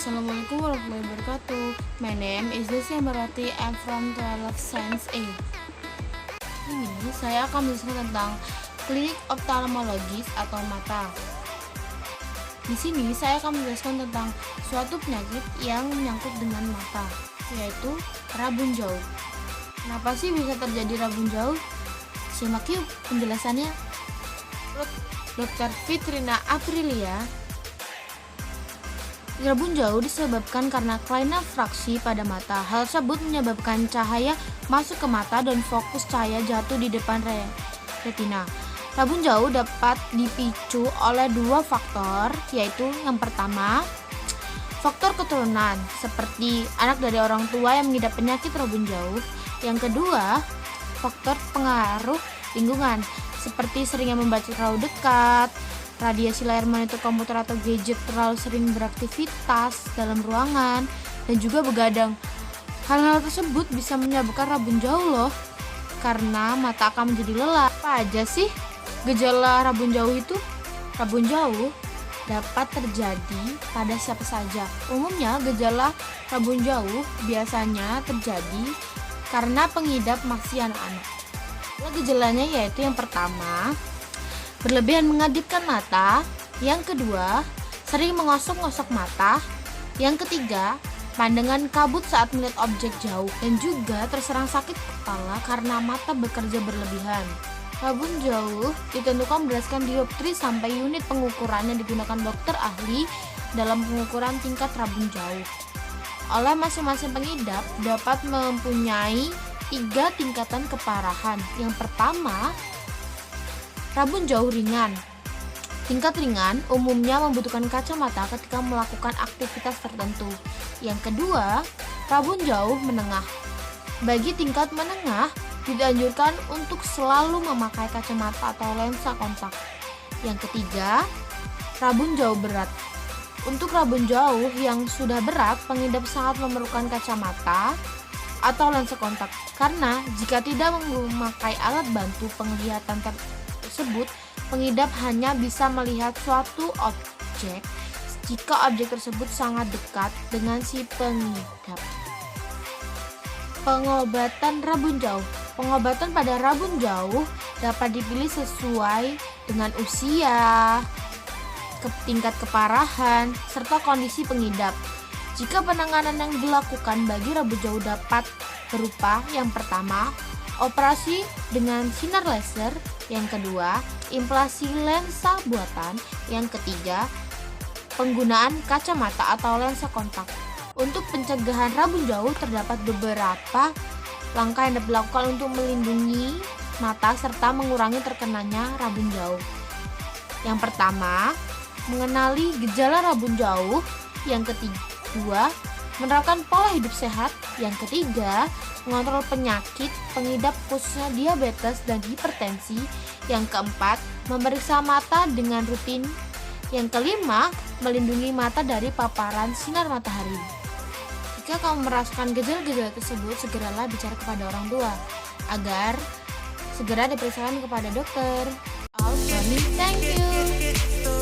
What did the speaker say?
Assalamualaikum warahmatullahi wabarakatuh. My name is Lucia Marati. I'm from 12 Science A. Ini saya akan menjelaskan tentang klinik oftalmologis atau mata. Di sini saya akan menjelaskan tentang suatu penyakit yang menyangkut dengan mata, yaitu rabun jauh. Kenapa sih bisa terjadi rabun jauh? Simak yuk penjelasannya. Menurut Dr. Fitrina Aprilia, rabun jauh disebabkan karena kelainan fraksi pada mata. Hal tersebut menyebabkan cahaya masuk ke mata dan fokus cahaya jatuh di depan retina. Rabun jauh dapat dipicu oleh dua faktor, yaitu yang pertama, faktor keturunan, seperti anak dari orang tua yang mengidap penyakit rabun jauh. Yang kedua, faktor pengaruh lingkungan, seperti seringnya membaca terlalu dekat, radiasi layar monitor komputer atau gadget, terlalu sering beraktivitas dalam ruangan, dan juga begadang. Hal-hal tersebut bisa menyebabkan rabun jauh loh, karena mata akan menjadi lelah. Apa aja sih gejala rabun jauh itu? Rabun jauh dapat terjadi pada siapa saja. Umumnya gejala rabun jauh biasanya terjadi karena pengidap masih anak-anak. Gejalanya yaitu yang pertama, berlebihan mengadipkan mata. Yang kedua, sering mengosok-ngosok mata. Yang ketiga, pandangan kabut saat melihat objek jauh. Dan juga terserang sakit kepala karena mata bekerja berlebihan. Rabun jauh ditentukan berdasarkan dioptri sampai unit pengukuran yang digunakan dokter ahli dalam pengukuran tingkat rabun jauh. Oleh masing-masing pengidap dapat mempunyai 3 tingkatan keparahan. Yang pertama, rabun jauh ringan. Tingkat ringan umumnya membutuhkan kacamata ketika melakukan aktivitas tertentu. Yang kedua, rabun jauh menengah. Bagi tingkat menengah, dianjurkan untuk selalu memakai kacamata atau lensa kontak. Yang ketiga, rabun jauh berat. Untuk rabun jauh yang sudah berat, pengidap sangat memerlukan kacamata atau lensa kontak, karena jika tidak memakai alat bantu penglihatan tersebut, pengidap hanya bisa melihat suatu objek jika objek tersebut sangat dekat dengan si pengidap. Pengobatan rabun jauh. Pengobatan pada rabun jauh dapat dipilih sesuai dengan usia, tingkat keparahan, serta kondisi pengidap. Jika penanganan yang dilakukan bagi rabun jauh dapat berupa yang pertama, operasi dengan sinar laser, yang kedua, implantasi lensa buatan, yang ketiga, penggunaan kacamata atau lensa kontak. Untuk pencegahan rabun jauh terdapat beberapa langkah yang dapat dilakukan untuk melindungi mata serta mengurangi terkenanya rabun jauh. Yang pertama, mengenali gejala rabun jauh. Yang kedua, menerapkan pola hidup sehat. Yang ketiga, mengontrol penyakit pengidap khususnya diabetes dan hipertensi. Yang keempat, memeriksa mata dengan rutin. Yang kelima, melindungi mata dari paparan sinar matahari. Jika kamu merasakan gejala-gejala tersebut, segeralah bicara kepada orang tua agar segera diperiksakan kepada dokter. Thank you.